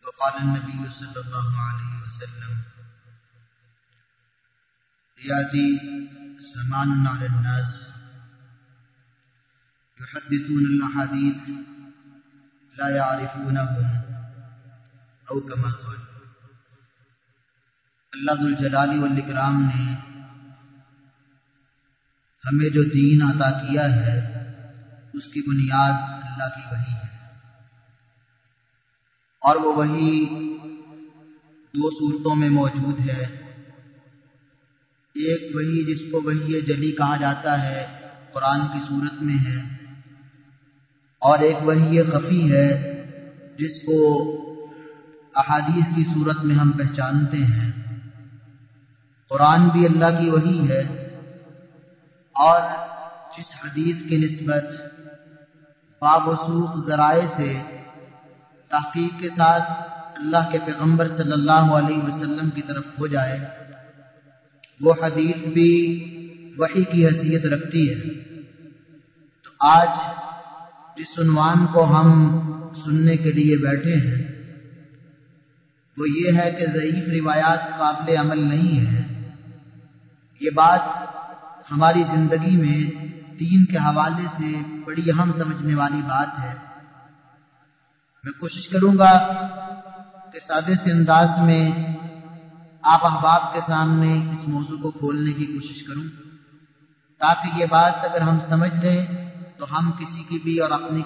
وقال النبي صلى الله عليه وسلم يأتي زمان على الناس يحدثون الأحاديث لا يعرفونهم أو كما قال. اللہ ذوالجلال والاکرام نے ہمیں جو دین عطا کیا ہے اس کی بنیاد اللہ کی وحی ہے، اور وہ وحی دو صورتوں میں موجود ہے. ایک وحی جس کو وحی جلی کہا جاتا ہے قرآن کی صورت میں ہے، اور ایک وحی خفی ہے جس کو احادیث کی صورت میں ہم پہچانتے ہیں. قرآن بھی اللہ کی وحی ہے، اور جس حدیث کی نسبت بابوسوخ ذرائع سے تحقیق کے ساتھ اللہ کے پیغمبر صلی اللہ علیہ وسلم کی طرف ہو جائے وہ حدیث بھی وحی کی حیثیت رکھتی ہے. تو آج جس عنوان کو ہم سننے کے لیے بیٹھے ہیں وہ یہ ہے کہ ضعیف روایات قابل عمل نہیں ہے. یہ بات ہماری زندگی میں دین کے حوالے سے بڑی اہم سمجھنے والی بات ہے. میں کوشش کروں گا کہ سادے سے انداز میں آپ احباب کے سامنے اس موضوع کو کھولنے کی کوشش کروں، تاکہ یہ بات اگر ہم سمجھ لیں تو ہم کسی کی بھی اور اپنی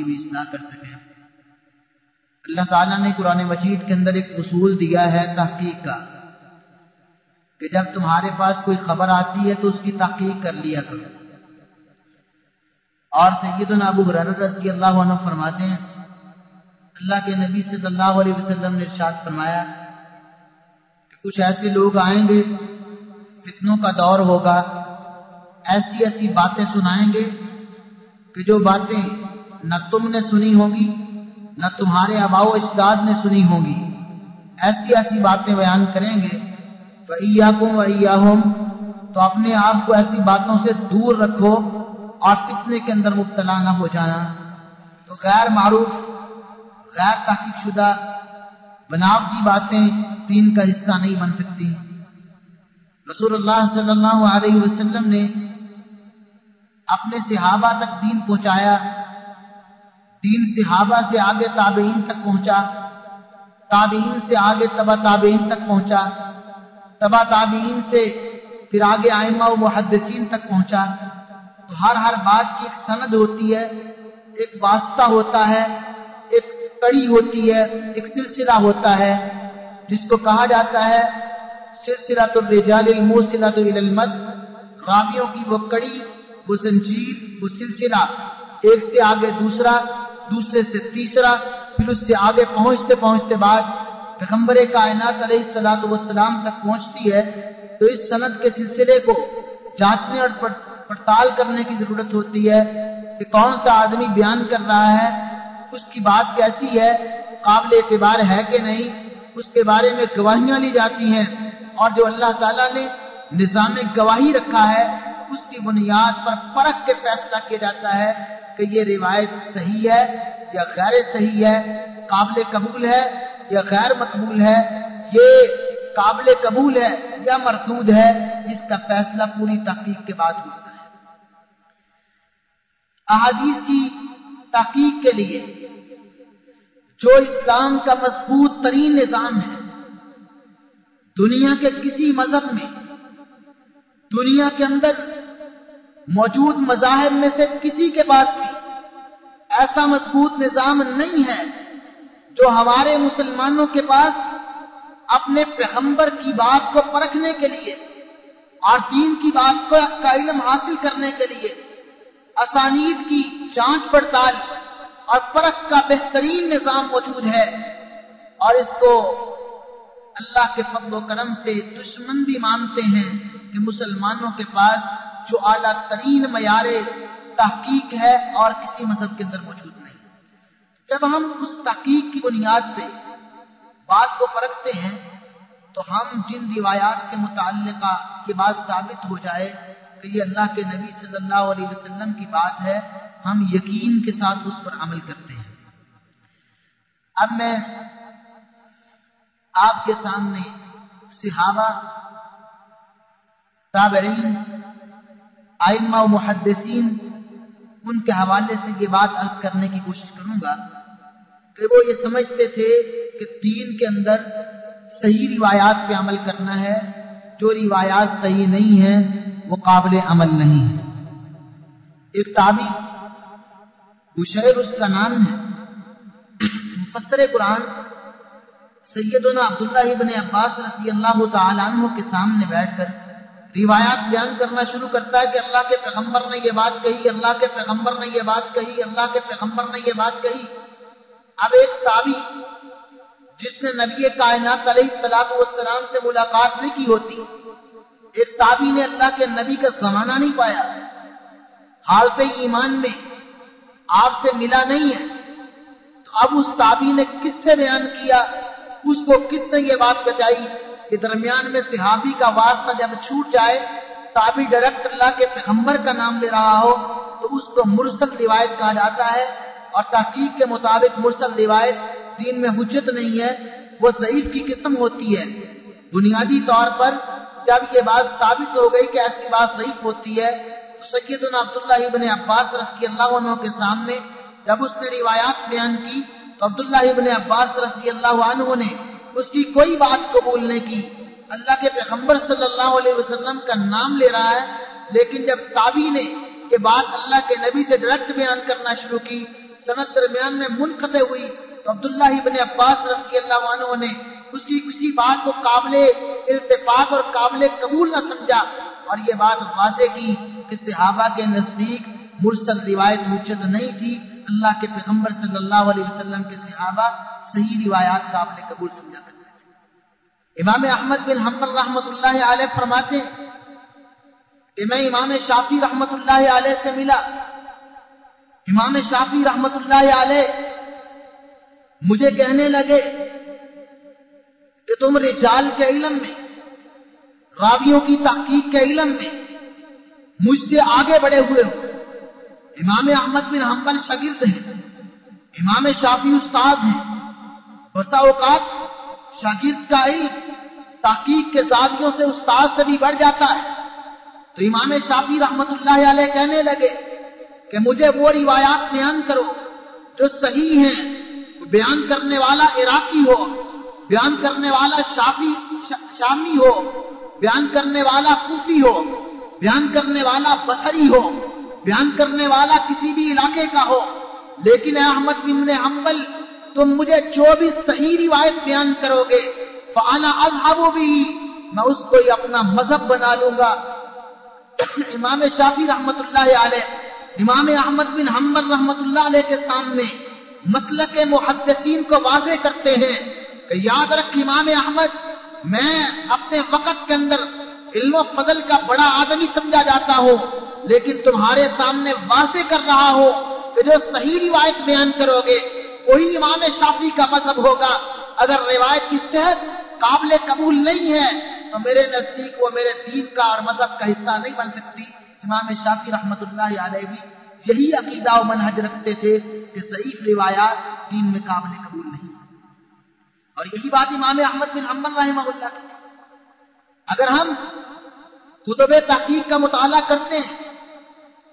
بھی اصلاح کر سکیں. اللہ تعالیٰ نے قرآن مجید کے اندر ایک اصول دیا ہے تحقیق کا، کہ جب تمہارے پاس کوئی خبر آتی ہے تو اس کی تحقیق کر لیا کرو. اور سیدنا ابو ہریرہ رضی اللہ عنہ فرماتے ہیں اللہ کے نبی صلی اللہ علیہ وسلم نے ارشاد فرمایا کہ کچھ ایسے لوگ آئیں گے، فتنوں کا دور ہوگا، ایسی ایسی باتیں سنائیں گے کہ جو باتیں نہ تم نے سنی ہوں گی نہ تمہارے آباء و اجداد نے سنی ہوں گی. ایسی ایسی باتیں بیان کریں گے. فَإِيَّاكُمْ وَإِيَّاهُمْ، تو اپنے آپ کو ایسی باتوں سے دور رکھو اور فتنے کے اندر مبتلا نہ ہو جانا. تو غیر معروف، غیر تحقیق شدہ، بناوٹی باتیں دین کا حصہ نہیں بن سکتی. رسول اللہ صلی اللہ علیہ وسلم نے اپنے صحابہ تک دین پہنچایا، دین صحابہ سے آگے تابعین تک پہنچا، تابعین سے آگے تبع تابعین تک پہنچا، تبع تابعین سے پھر آگے ائمہ و محدثین تک پہنچا. تو ہر بات کی ایک سند ہوتی ہے، ایک واسطہ ہوتا ہے، ایک کڑی ہوتی ہے، ایک سلسلہ ہوتا ہے جس کو کہا جاتا ہے سلسلۃ الرجال الموصلۃ الی المد. راویوں کی وہ کڑی، وہ زنجیر، وہ سلسلہ، ایک سے آگے دوسرا، دوسرے سے تیسرا، پھر اس سے آگے پہنچتے پہنچتے بعد پیغمبر کائنات علیہ الصلوۃ والسلام تک پہنچتی ہے. تو اس سند کے سلسلے کو جانچنے اور پڑتال کرنے کی ضرورت ہوتی ہے کہ کون سا آدمی بیان کر رہا ہے، اس کی بات کیسی ہے، قابل اعتبار ہے کہ نہیں. اس کے بارے میں گواہیاں لی جاتی ہیں، اور جو اللہ تعالیٰ نے نظام گواہی رکھا ہے اس کی بنیاد پر پرکھ کے فیصلہ کیا جاتا ہے کہ یہ روایت صحیح ہے یا غیر صحیح ہے، قابل قبول ہے یا غیر مقبول ہے، یہ قابل قبول ہے یا مردود ہے. جس کا فیصلہ پوری تحقیق کے بعد ہوتا ہے. احادیث کی تحقیق کے لیے جو اسلام کا مضبوط ترین نظام ہے، دنیا کے کسی مذہب میں، دنیا کے اندر موجود مذاہب میں سے کسی کے پاس بھی ایسا مضبوط نظام نہیں ہے جو ہمارے مسلمانوں کے پاس اپنے پیغمبر کی بات کو پرکھنے کے لیے اور دین کی بات کا علم حاصل کرنے کے لیے اسانید کی جانچ پڑتال اور پرکھ کا بہترین نظام موجود ہے. اور اس کو اللہ کے فضل و کرم سے دشمن بھی مانتے ہیں کہ مسلمانوں کے پاس جو اعلیٰ ترین معیار تحقیق ہے اور کسی مذہب کے اندر موجود نہیں. جب ہم اس تحقیق کی بنیاد پہ بات کو پرکھتے ہیں تو ہم جن روایات کے متعلقہ یہ بات ثابت ہو جائے کہ یہ اللہ کے نبی صلی اللہ علیہ وسلم کی بات ہے، ہم یقین کے ساتھ اس پر عمل کرتے ہیں. اب میں آپ کے سامنے صحابہ، تابعین، ائمہ و محدثین، ان کے حوالے سے یہ بات عرض کرنے کی کوشش کروں گا کہ وہ یہ سمجھتے تھے کہ دین کے اندر صحیح روایات پہ عمل کرنا ہے، جو روایات صحیح نہیں ہیں وہ قابل عمل نہیں ہے۔ ایک تابعی بشیر اس کا نام ہے، مفسر قرآن سیدنا عبداللہ ابن عباس رضی اللہ تعالی عنہ کے سامنے بیٹھ کر روایات بیان کرنا شروع کرتا ہے کہ اللہ کے پیغمبر نے یہ بات کہی، اللہ کے پیغمبر نے یہ بات کہی، اللہ کے پیغمبر نے یہ بات کہی۔ اب ایک تابعی جس نے نبی کائنات علیہ الصلوۃ والسلام سے ملاقات نہیں کی ہوتی، ایک تابعی نے اللہ کے نبی کا زمانہ نہیں پایا، حالت ایمان میں آپ سے ملا نہیں ہے، تو اب اس تابعی نے کس سے بیان کیا، اس کو کس نے یہ بات بتائی کہ درمیان میں صحابی کا واسطہ جب چھوٹ جائے، تابعی ڈائریکٹ اللہ کے پیغمبر کا نام لے رہا ہو تو اس کو مرسل روایت کہا جاتا ہے، اور تحقیق کے مطابق مرسل روایت دین میں حجت نہیں ہے، وہ ضعیف کی قسم ہوتی ہے۔ بنیادی طور پر جب یہ بات ثابت ہو گئی کہ ایسی بات ضعیف ہوتی ہے تو سیدنا عبداللہ ابن عباس رضی اللہ عنہ کے سامنے جب اس نے روایات بیان کی تو عبداللہ ابن عباس رضی اللہ عنہ نے اس کی کوئی بات قبول نہیں کی۔ اللہ کے پیغمبر صلی اللہ علیہ وسلم کا نام لے رہا ہے، لیکن جب تابعی نے یہ بات اللہ کے نبی سے ڈائریکٹ بیان کرنا شروع کی، سند درمیان میں منقطع ہوئی، تو عبداللہ ابن عباس رضی اللہ عنہ نے اس کی کسی بات کو قابل التفاق اور قابل قبول نہ سمجھا، اور یہ بات واضح کی کہ صحابہ کے نزدیک مرسل روایت حجت نہیں تھی، اللہ کے پیغمبر صلی اللہ علیہ وسلم کے صحابہ صحیح روایات قابل قبول سمجھا کرتے تھے۔ امام احمد بن حنبل رحمۃ اللہ علیہ فرماتے ہیں کہ میں امام شافعی رحمۃ اللہ علیہ سے ملا، امام شافعی رحمۃ اللہ علیہ مجھے کہنے لگے کہ تم رجال کے علم میں، راویوں کی تحقیق کے علم میں مجھ سے آگے بڑھے ہوئے ہو۔ امام احمد بن حنبل شاگرد ہیں، امام شافعی استاد ہیں، بسا اوقات شاگرد کا علم تحقیق کے زاویوں سے استاد سے بھی بڑھ جاتا ہے۔ تو امام شافعی رحمۃ اللہ علیہ کہنے لگے کہ مجھے وہ روایات بیان کرو جو صحیح ہیں، بیان کرنے والا عراقی ہو، بیان کرنے والا شامی ہو، بیان کرنے والا کوفی ہو، بیان کرنے والا بصری ہو، بیان کرنے والا کسی بھی علاقے کا ہو، لیکن اے احمد بن حنبل تم مجھے 24 صحیح روایت بیان کرو گے، فانا اذهب به، میں اس کو اپنا مذہب بنا لوں گا۔ امام شافعی رحمۃ اللہ علیہ امام احمد بن حنبل رحمۃ اللہ علیہ کے سامنے مسلک محدثین کو واضح کرتے ہیں کہ یاد رکھ امام احمد، میں اپنے وقت کے اندر علم و فضل کا بڑا آدمی سمجھا جاتا ہوں، لیکن تمہارے سامنے واضح کر رہا ہو کہ جو صحیح روایت بیان کرو گے وہی امام شافعی کا مذہب ہوگا۔ اگر روایت کی صحت قابل قبول نہیں ہے تو میرے نزدیک وہ میرے دین کا اور مذہب کا حصہ نہیں بن سکتی۔ امام شافعی رحمۃ اللہ علیہ بھی یہی عقیدہ و منہج رکھتے تھے کہ ضعیف روایات دین میں قابل قبول نہیں، اور یہی بات امام احمد بن حنبل رحمہ اللہ کی۔ اگر ہم کتب تحقیق کا مطالعہ کرتے ہیں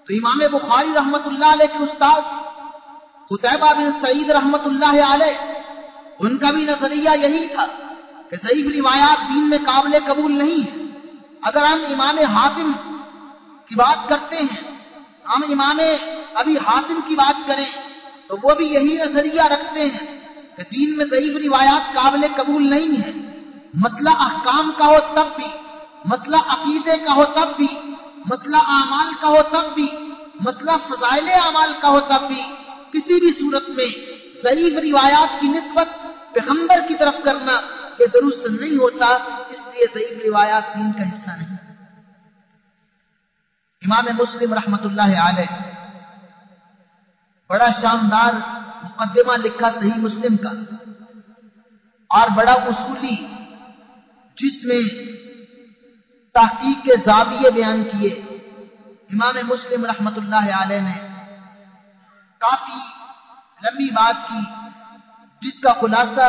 تو امام بخاری رحمۃ اللہ علیہ کے استاد قتیبہ بن سعید رحمۃ اللہ علیہ، ان کا بھی نظریہ یہی تھا کہ ضعیف روایات دین میں قابل قبول نہیں ہے۔ اگر ہم امام حاتم کی بات کرتے ہیں، ہم امام ابی حاتم کی بات کریں تو وہ بھی یہی نظریہ رکھتے ہیں کہ دین میں ضعیف روایات قابل قبول نہیں ہے۔ مسئلہ احکام کا ہو تب بھی، مسئلہ عقیدے کا ہو تب بھی، مسئلہ اعمال کا ہو تب بھی، مسئلہ فضائل اعمال کا ہو تب بھی، کسی بھی صورت میں ضعیف روایات کی نسبت پیغمبر کی طرف کرنا یہ درست نہیں ہوتا، اس لیے ضعیف روایات دین کا حصہ نہیں۔ امام مسلم رحمۃ اللہ علیہ بڑا شاندار مقدمہ لکھا صحیح مسلم کا، اور بڑا اصولی، جس میں تحقیق کے زاویے بیان کیے۔ امام مسلم رحمۃ اللہ علیہ نے کافی لمبی بات کی، جس کا خلاصہ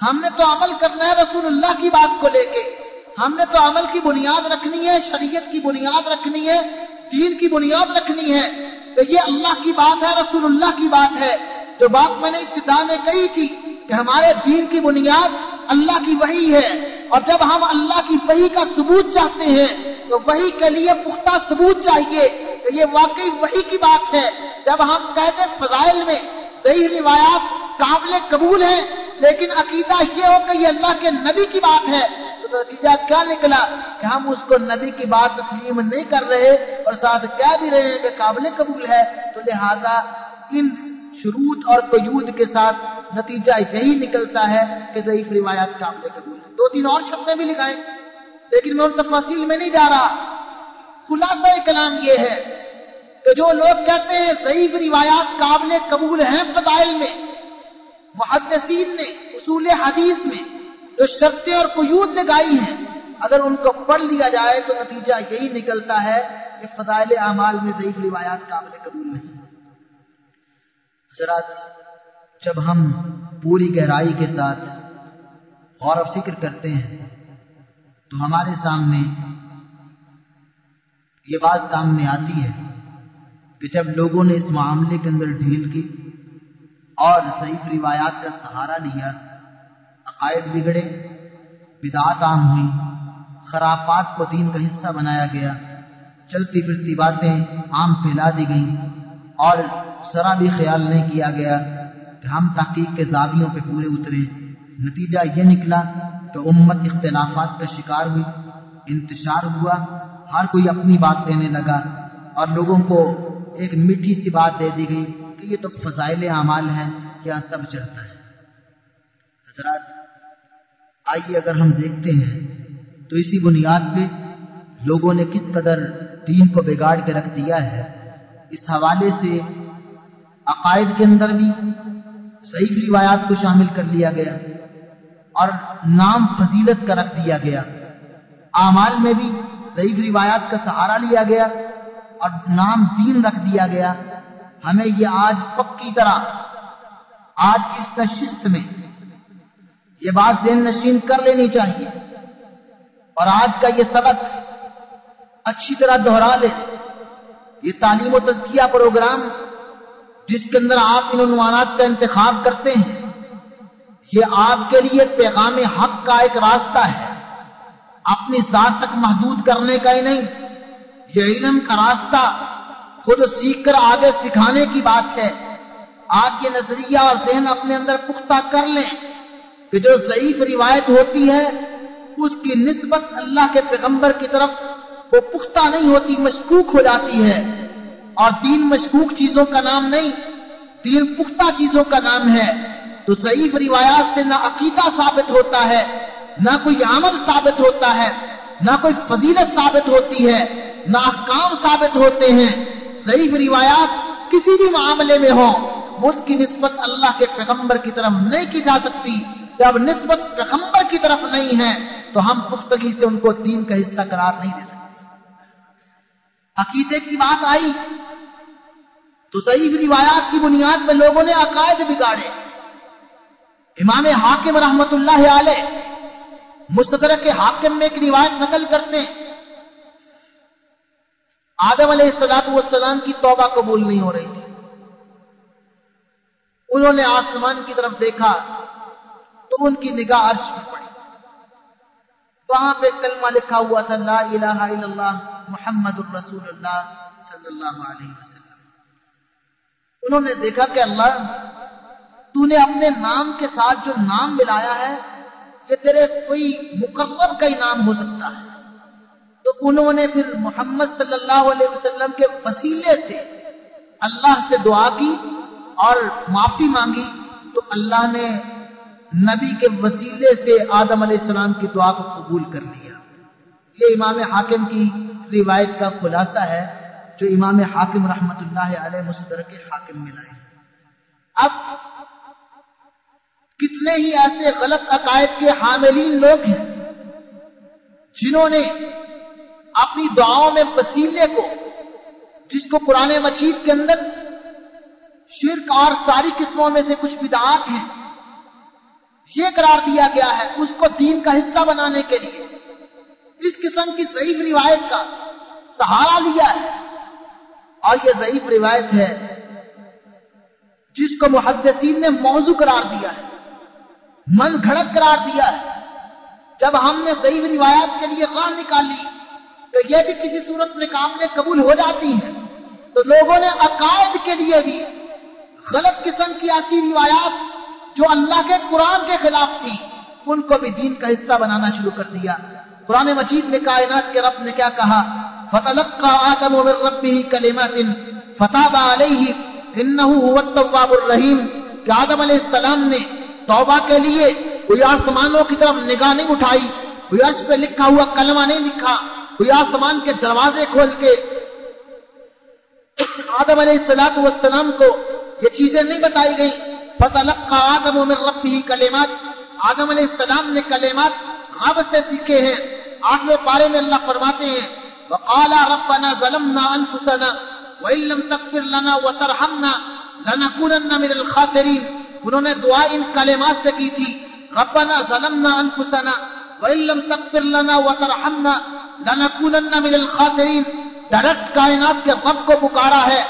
ہم نے تو عمل کرنا ہے رسول اللہ کی بات کو لے کے، ہم نے تو عمل کی بنیاد رکھنی ہے، شریعت کی بنیاد رکھنی ہے، دین کی بنیاد رکھنی ہے. تو یہ اللہ کی بات ہے، رسول اللہ کی بات ہے. جو بات میں نے ابتدا میں کہی تھی کہ ہمارے دین کی بنیاد اللہ کی وحی ہے، اور جب ہم اللہ کی وحی کا ثبوت چاہتے ہیں تو وحی کے لیے پختہ ثبوت چاہیے کہ یہ واقعی وحی کی بات ہے. جب ہم کہتے فضائل میں صحیح روایات قابل قبول ہیں لیکن عقیدہ یہ ہو کہ یہ اللہ کے نبی کی بات ہے، تو نتیجہ کیا نکلا کہ ہم اس کو نبی کی بات تسلیم نہیں کر رہے اور ساتھ کہہ بھی رہے ہیں کہ قابل قبول ہے. تو لہذا ان شروط اور قیود کے ساتھ نتیجہ یہی نکلتا ہے کہ ضعیف روایات قابل قبول ہے. 2-3 اور شبدیں بھی لکھائیں لیکن میں ان تفاصیل میں نہیں جا رہا. خلاصہ کلام یہ ہے کہ جو لوگ کہتے ہیں ضعیف روایات قابل قبول ہیں فضائل میں، محدثین نے اصول حدیث میں جو شرطیں اور قیود لگائی ہیں اگر ان کو پڑھ لیا جائے تو نتیجہ یہی نکلتا ہے کہ فضائل اعمال میں ضعیف روایات قابل قبول نہیں. حضرات، جب ہم پوری گہرائی کے ساتھ غور و فکر کرتے ہیں تو ہمارے سامنے یہ بات سامنے آتی ہے کہ جب لوگوں نے اس معاملے کے اندر ڈھیل کی اور ضعیف روایات کا سہارا لیا، عقائد بگڑے، بدعات عام ہوئی، خرافات کو دین کا حصہ بنایا گیا، چلتی پھرتی باتیں عام پھیلا دی گئیں اور ذرا بھی خیال نہیں کیا گیا کہ ہم تحقیق کے زاویوں پہ پورے اترے. نتیجہ یہ نکلا کہ امت اختلافات کا شکار ہوئی، انتشار ہوا، ہر کوئی اپنی بات دینے لگا اور لوگوں کو ایک میٹھی سی بات دے دی گئی کہ یہ تو فضائل اعمال ہیں، کیا سب چلتا ہے. حضرات، آئیے اگر ہم دیکھتے ہیں تو اسی بنیاد پہ لوگوں نے کس قدر دین کو بگاڑ کے رکھ دیا ہے. اس حوالے سے عقائد کے اندر بھی ضعیف روایات کو شامل کر لیا گیا اور نام فضیلت کا رکھ دیا گیا. اعمال میں بھی ضعیف روایات کا سہارا لیا گیا اور نام دین رکھ دیا گیا. ہمیں یہ آج پکی طرح آج کی اس نشست میں یہ بات ذہن نشین کر لینی چاہیے اور آج کا یہ سبق اچھی طرح دہرا لیں. یہ تعلیم و تزکیہ پروگرام جس کے اندر آپ ان عنوانات کا انتخاب کرتے ہیں، یہ آپ کے لیے پیغام حق کا ایک راستہ ہے، اپنی ذات تک محدود کرنے کا ہی نہیں. یہ علم کا راستہ خود سیکھ کر آگے سکھانے کی بات ہے. آپ یہ نظریہ اور ذہن اپنے اندر پختہ کر لیں کہ جو ضعیف روایت ہوتی ہے اس کی نسبت اللہ کے پیغمبر کی طرف وہ پختہ نہیں ہوتی، مشکوک ہو جاتی ہے. اور دین مشکوک چیزوں کا نام نہیں، دین پختہ چیزوں کا نام ہے. تو ضعیف روایات سے نہ عقیدہ ثابت ہوتا ہے، نہ کوئی عمل ثابت ہوتا ہے، نہ کوئی فضیلت ثابت ہوتی ہے، نہ احکام ثابت ہوتے ہیں. ضعیف روایات کسی بھی معاملے میں ہوں، اس کی نسبت اللہ کے پیغمبر کی طرف نہیں کی جا سکتی. جب نسبت پیغمبر کی طرف نہیں ہے تو ہم پختگی سے ان کو دین کا حصہ قرار نہیں دے سکتے. عقیدے کی بات آئی تو ضعیف روایات کی بنیاد پہ لوگوں نے عقائد بگاڑے. امام حاکم رحمت اللہ علیہ مستدرک حاکم میں ایک روایت نقل کرتے ہیں، آدم علیہ السلام کی توبہ قبول نہیں ہو رہی تھی. انہوں نے آسمان کی طرف دیکھا تو ان کی نگاہ عرش پہ پڑی. وہاں پہ کلمہ لکھا ہوا تھا، لا الہ الا اللہ محمد الرسول اللہ صلی اللہ علیہ وسلم. انہوں نے دیکھا کہ اللہ، تو نے اپنے نام کے ساتھ جو نام ملایا ہے یہ تیرے کوئی مقرب کا ہی نام ہو سکتا ہے. تو انہوں نے پھر محمد صلی اللہ علیہ وسلم کے وسیلے سے اللہ سے دعا کی اور معافی مانگی. تو اللہ نے نبی کے وسیلے سے آدم علیہ السلام کی دعا کو قبول کر لیا. یہ امام حاکم کی روایت کا خلاصہ ہے جو امام حاکم رحمت اللہ علیہ مستدرک حاکم میں لائے. اب کتنے ہی ایسے غلط عقائد کے حاملین لوگ ہیں جنہوں نے اپنی دعاؤں میں وسیلے کو، جس کو قرآن مجید کے اندر شرک اور ساری قسموں میں سے کچھ بدعات ہیں، یہ قرار دیا گیا ہے اس کو دین کا حصہ بنانے کے لیے اس قسم کی ضعیف روایت کا سہارا لیا ہے، اور یہ ضعیف روایت ہے جس کو محدثین نے موضوع قرار دیا ہے، من گھڑت قرار دیا ہے۔ جب ہم نے ضعیف روایات کے لیے راہ نکالی تو یہ بھی کسی صورت میں قابل قبول ہو جاتی ہیں، تو لوگوں نے عقائد کے لیے بھی غلط قسم کی ایسی روایات جو اللہ کے قرآن کے خلاف تھی ان کو بھی دین کا حصہ بنانا شروع کر دیا۔ قرآن مجید میں کائنات کے رب نے کیا کہا؟ فَتَلَقَّى آدَمُ مِن رَّبِّهِ كَلِمَاتٍ فَتَابَ عَلَيْهِ إِنَّهُ هُوَ التَّوَّابُ الرَّحِيمُ کہ آدم علیہ السلام نے توبہ کے لیے کوئی آسمانوں کی طرف نگاہ نہیں اٹھائی، کوئی عرش پہ لکھا ہوا کلمہ نہیں لکھا، کوئی آسمان کے دروازے کھول کے آدم علیہ السلام کو یہ چیزیں نہیں بتائی گئی۔ فَتَلَقَّى آدَمُ مِن رَّبِّهِ كَلِمَاتٍ آدم علیہ السلام نے کلمات رب سے سیکھے ہیں۔ 8ویں پارے میں اللہ فرماتے ہیں وَقَالَ رَبَّنَا ظَلَمْنَا أَنفُسَنَا وَإِن لَّمْ تَغْفِرْ لَنَا وَتَرْحَمْنَا لَنَكُونَنَّ مِنَ الْخَاسِرِينَ انہوں نے دعا ان کلمات سے کی تھی، ربنا ظلمنا انفسنا وَإِن لَّمْ تَغْفِرْ لَنَا وَتَرْحَمْنَا لَنَكُونَنَّ مِنَ الْخَاسِرِينَ ڈائریکٹ کائنات کے رب کو پکارا ہے۔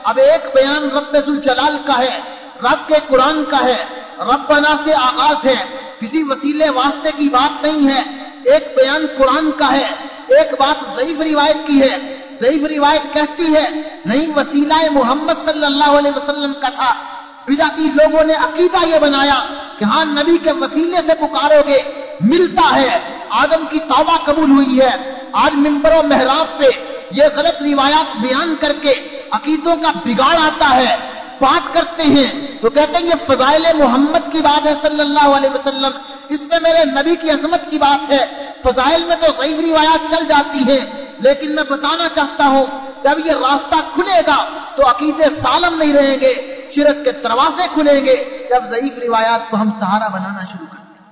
اب ایک بیان رب ذوالجلال کا ہے، رب کے قرآن کا ہے، ربنا سے آغاز ہے، کسی وسیلے واسطے کی بات نہیں ہے، ایک بیان قرآن کا ہے، ایک بات ضعیف روایت کی ہے۔ ضعیف روایت کہتی ہے نہیں وسیلہ محمد صلی اللہ علیہ وسلم کا تھا، بدعتی لوگوں نے عقیدہ یہ بنایا کہ ہاں نبی کے وسیلے سے پکارو گے ملتا ہے، آدم کی توبہ قبول ہوئی ہے۔ آج منبر و محراب پہ یہ غلط روایات بیان کر کے عقیدوں کا بگاڑ آتا ہے، بات کرتے ہیں تو کہتے ہیں یہ فضائل محمد کی بات ہے صلی اللہ علیہ وسلم، اس میں میرے نبی کی عظمت کی بات ہے۔ فضائل میں تو ضعیف روایات چل جاتی ہیں، لیکن میں بتانا چاہتا ہوں جب یہ راستہ کھلے گا تو عقیدے سالم نہیں رہیں گے، شرک کے دروازے کھلیں گے جب ضعیف روایات کو ہم سہارا بنانا شروع کر دیں۔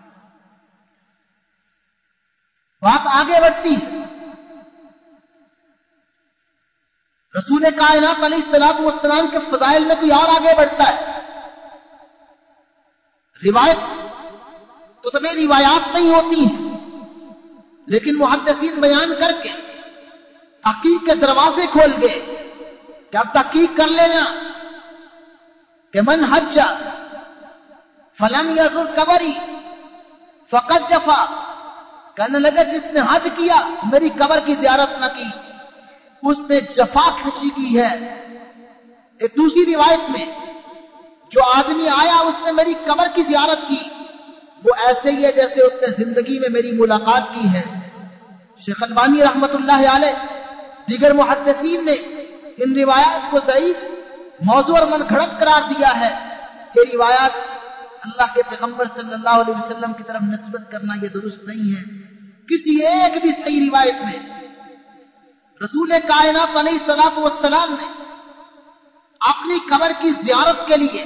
بات آگے بڑھتی ہے، رسول کائنات علیہ الصلوۃ والسلام کے فضائل میں کوئی اور آگے بڑھتا ہے۔ روایت کتب روایات نہیں ہوتی ہیں، لیکن محدثین بیان کر کے تحقیق کے دروازے کھول گئے کہ اب تحقیق کر لینا کہ من حج فلم یزر قبری فقد جفا، کہنے لگے جس نے حج کیا میری قبر کی زیارت نہ کی اس نے جفا کھچی کی ہے۔ ایک دوسری روایت میں جو آدمی آیا اس نے میری قبر کی زیارت کی وہ ایسے ہی ہے جیسے اس نے زندگی میں میری ملاقات کی ہے۔ شیخ البانی رحمت اللہ علیہ دیگر محدثین نے ان روایات کو ضعیف، موضوع اور من گھڑت قرار دیا ہے۔ یہ روایات اللہ کے پیغمبر صلی اللہ علیہ وسلم کی طرف نسبت کرنا یہ درست نہیں ہے۔ کسی ایک بھی صحیح روایت میں رسول کائنات علیہ الصلوۃ والسلام نے اپنی قبر کی زیارت کے لیے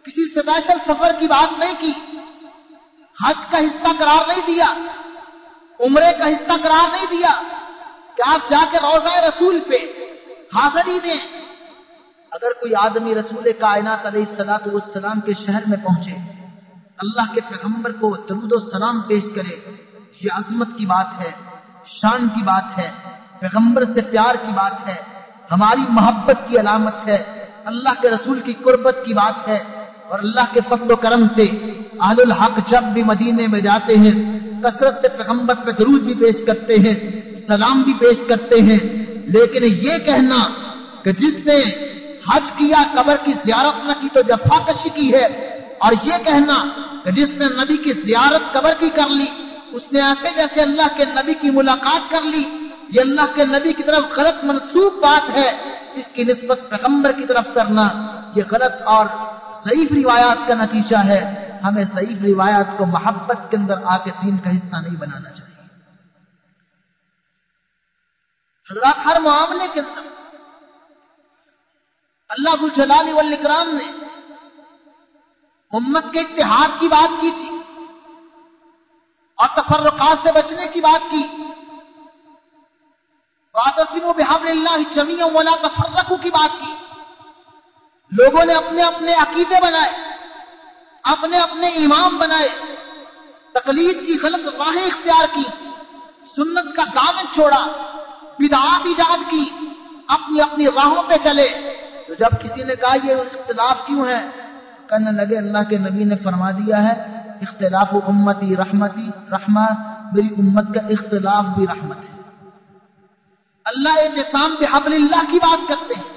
کسی اسپیشل سفر کی بات نہیں کی، حج کا حصہ قرار نہیں دیا، عمرے کا حصہ قرار نہیں دیا کہ آپ جا کے روضہ رسول پہ حاضری دیں۔ اگر کوئی آدمی رسول کائنات علیہ الصلوۃ والسلام کے شہر میں پہنچے، اللہ کے پیغمبر کو درود و سلام پیش کرے، یہ عظمت کی بات ہے، شان کی بات ہے، پیغمبر سے پیار کی بات ہے، ہماری محبت کی علامت ہے، اللہ کے رسول کی قربت کی بات ہے۔ اور اللہ کے فضل و کرم سے اہل الحق جب بھی مدینے میں جاتے ہیں کثرت سے پیغمبر پہ درود بھی پیش کرتے ہیں، سلام بھی پیش کرتے ہیں۔ لیکن یہ کہنا کہ جس نے حج کیا قبر کی زیارت نہ کی تو جفا کشی کی ہے، اور یہ کہنا کہ جس نے نبی کی زیارت قبر کی کر لی اس نے ایسے جیسے اللہ کے نبی کی ملاقات کر لی، یہ اللہ کے نبی کی طرف غلط منسوب بات ہے۔ اس کی نسبت پیغمبر کی طرف کرنا یہ غلط اور ضعیف روایات کا نتیجہ ہے۔ ہمیں ضعیف روایات کو محبت کے اندر آ کے دین کا حصہ نہیں بنانا چاہیے۔ حضرات ہر معاملے کے اندر اللہ ذو الجلال والاکرام نے امت کے اتحاد کی بات کی تھی اور تفرقات سے بچنے کی بات کی، واعتصموا بحبل اللہ جمیعا ولا تفرقوا کی بات کی۔ لوگوں نے اپنے اپنے عقیدے بنائے، اپنے اپنے امام بنائے، تقلید کی غلط راہیں اختیار کی، سنت کا دامن چھوڑا، بدعات ایجاد کی، اپنی اپنی راہوں پہ چلے. تو جب کسی نے کہا یہ اختلاف کیوں ہے، کہنے لگے اللہ کے نبی نے فرما دیا ہے اختلاف امتی رحمتی رحمہ، میری امت کا اختلاف بھی رحمت ہے. اللہ اعتصام بحبل اللہ کی بات کرتے ہیں،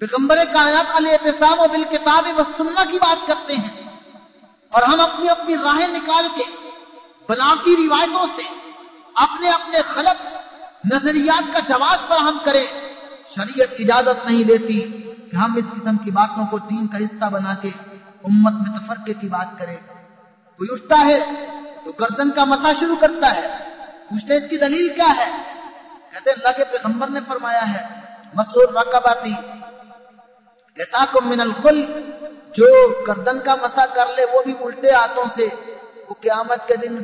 پیغمبر کائنات علیہ اعتصام و بالکتاب والسنہ کی بات کرتے ہیں، اور ہم اپنی اپنی راہیں نکال کے بناوٹی روایتوں سے اپنے اپنے غلط نظریات کا جواز فراہم کریں. شریعت اجازت نہیں دیتی کہ ہم اس قسم کی باتوں کو دین کا حصہ بنا کے امت میں تفرقے کی بات کریں. کوئی اٹھتا ہے تو گردن کا مسا شروع کرتا ہے، پوچھتے اس کی دلیل کیا ہے، کہتے ہیں اللہ کے پیغمبر نے فرمایا ہے مسور رقباتی اتاکم من الخل، جو گردن کا مسا کر لے وہ بھی الٹے ہاتھوں سے، وہ قیامت کے دن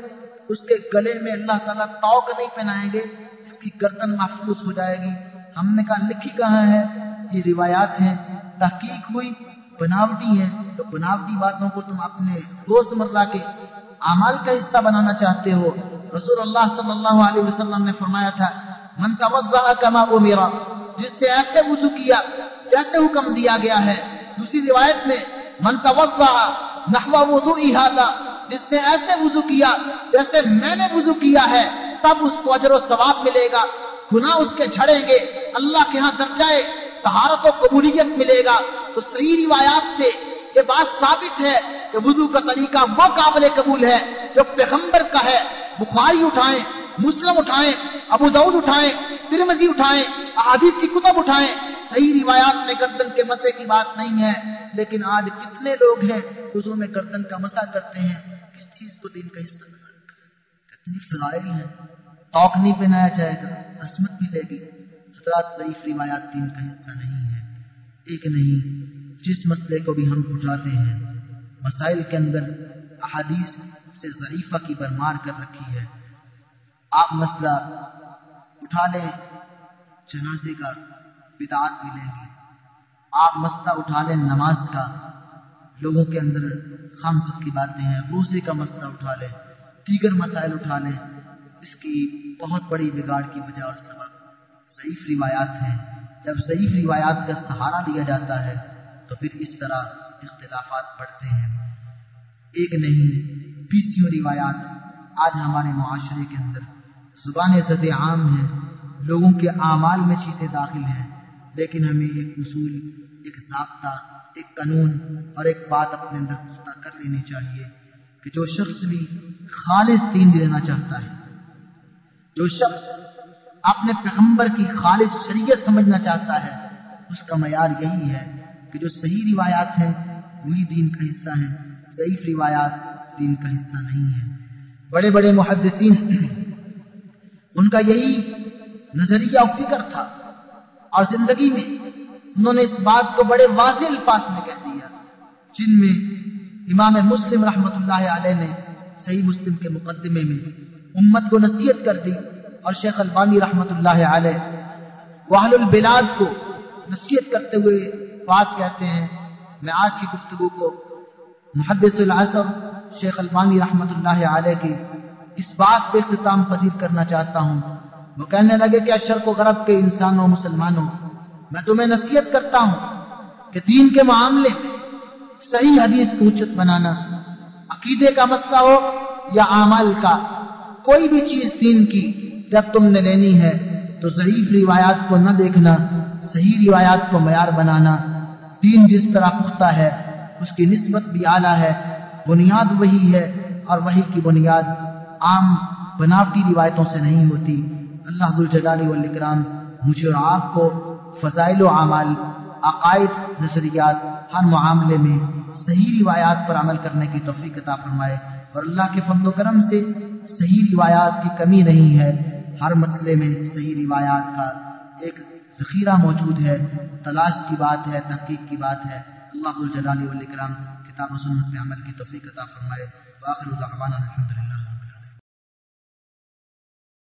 اس کے گلے میں اللہ تعالیٰ توق نہیں پہنائیں گے، اس کی گردن محفوظ ہو جائے گی. ہم نے کہا لکھی کہاں ہے، یہ روایات ہیں، تحقیق ہوئی بناوٹی ہیں. تو بناوٹی باتوں کو تم اپنے روزمرہ کے اعمال کا حصہ بنانا چاہتے ہو. رسول اللہ صلی اللہ علیہ وسلم نے فرمایا تھا من توضأ کما امر، جس نے ایسے وضو کیا جیسے حکم دیا گیا ہے. دوسری روایت میں من توضأ نحو وضوء ھذا، جس نے ایسے وضو کیا جیسے میں نے وضو کیا ہے تب اس کو اجر و ثواب ملے گا، گناہ اس کے جھڑیں گے، اللہ کے ہاں درجہ طہارت و قبولیت ملے گا. تو صحیح روایات سے یہ بات ثابت ہے کہ وضو کا طریقہ وہ قابل قبول ہے جو پیغمبر کا ہے. بخاری اٹھائیں، مسلم اٹھائیں، ابو داؤد اٹھائیں، ترمذی اٹھائیں، احادیث کی کتب اٹھائیں، صحیح روایات میں گردن کے مسے کی بات نہیں ہے. لیکن آج کتنے لوگ ہیں وضو میں گردن کا مسا کرتے ہیں، کس چیز کو دین کا حصہ بنا رکھا ہے، کتنی فضائل ہیں. توق نہیں پہنایا جائے گا، عصمت ملے گی. حضرات ضعیف روایات دین کا حصہ نہیں ہے. ایک نہیں، جس مسئلے کو بھی ہم اٹھاتے ہیں مسائل کے اندر احادیث سے ضعیفہ کی برمار کر رکھی ہے. آپ مسئلہ اٹھا لیں جنازے کا، بدعات ملیں گی. آپ مسئلہ اٹھا لیں نماز کا، لوگوں کے اندر خام خود کی باتیں ہیں. روزے کا مسئلہ اٹھا لیں، دیگر مسائل اٹھا لیں، اس کی بہت بڑی بگاڑ کی وجہ اور سبب ضعیف روایات ہیں. جب ضعیف روایات کا سہارا لیا جاتا ہے تو پھر اس طرح اختلافات بڑھتے ہیں. ایک نہیں 20 روایات آج ہمارے معاشرے کے اندر زبان زد عام ہیں، لوگوں کے اعمال میں چیزیں داخل ہیں. لیکن ہمیں ایک اصول، ایک ضابطہ، ایک قانون اور ایک بات اپنے اندر پختہ کر لینی چاہیے کہ جو شخص بھی خالص دین لینا چاہتا ہے، جو شخص اپنے پیغمبر کی خالص شریعت سمجھنا چاہتا ہے، اس کا معیار یہی ہے کہ جو صحیح روایات ہیں وہی دین کا حصہ ہیں، ضعیف روایات دین کا حصہ نہیں ہیں. بڑے بڑے محدثین ان کا یہی نظریہ و فکر تھا، اور زندگی میں انہوں نے اس بات کو بڑے واضح الفاظ میں کہہ دیا، جن میں امام مسلم رحمۃ اللہ علیہ نے صحیح مسلم کے مقدمے میں امت کو نصیحت کر دی، اور شیخ البانی رحمۃ اللہ علیہ واہل البلاد کو نصیحت کرتے ہوئے بات کہتے ہیں. میں آج کی گفتگو کو محدث العصر شیخ البانی رحمۃ اللہ علیہ کی اس بات پہ اختتام پذیر کرنا چاہتا ہوں. وہ کہنے لگے کہ شرق و غرب کے انسانوں مسلمانوں، میں تمہیں نصیحت کرتا ہوں کہ دین کے معاملے میں صحیح حدیث کو حجت بنانا، عقیدے کا مسئلہ ہو یا اعمال کا، کوئی بھی چیز دین کی جب تم نے لینی ہے تو ضعیف روایات کو نہ دیکھنا، صحیح روایات کو معیار بنانا. دین جس طرح پختہ ہے اس کی نسبت بھی اعلیٰ ہے، بنیاد وہی ہے، اور وہی کی بنیاد عام بناوٹی روایتوں سے نہیں ہوتی. اللہ ذوالجلال والاکرام مجھے اور آپ کو فضائل و اعمال، عقائد، نظریات، ہر معاملے میں صحیح روایات پر عمل کرنے کی توفیق عطا فرمائے. اور اللہ کے فضل و کرم سے صحیح روایات کی کمی نہیں ہے، ہر مسئلے میں صحیح روایات کا ایک ذخیرہ موجود ہے. تلاش کی بات ہے، تحقیق کی بات ہے. اللہ ذوالجلال والاکرام کتاب و سنت پہ عمل کی توفیق عطا فرمائے. وآخر دعوانا الحمدللہ.